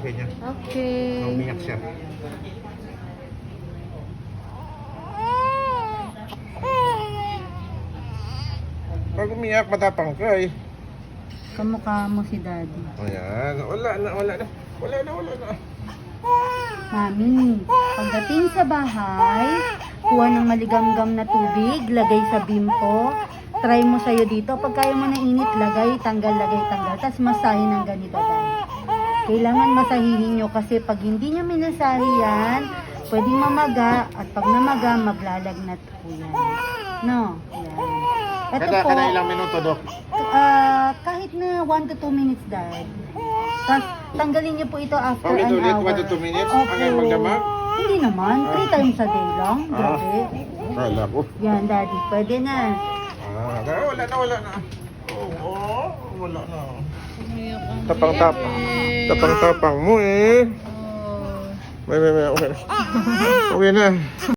atake niya. Okay. Umiyak siya. Pag umiyak, matapang ka eh. Kamukha mo si Daddy. Ayan, wala na. Mami, pagdating sa bahay, kuha ng maligamgam na tubig, lagay sa bimpo, try mo sa'yo dito. Pag kaya mo na init, lagay, tanggal. Tapos masahin ng ganito, Daddy. Kailangan masahihin nyo kasi pag hindi nyo minasahi yan, pwedeng mamaga at pag namaga, maglalagnat po yan. No? Yan. Ito po, Kada ilang minuto, Dok? kahit na 1 to 2 minutes, Dad. Tapos tanggalin niyo po ito after an Ulit, hour. 1 to 2 minutes? Opo. Hanggang magdamag? Hindi naman, 3 times a day lang. Grabe. Kala ko. Yan, Daddy, pwede na. Wala na. Oo, wala na. Tapang-tapang mo eh. May, okay na. Okay na.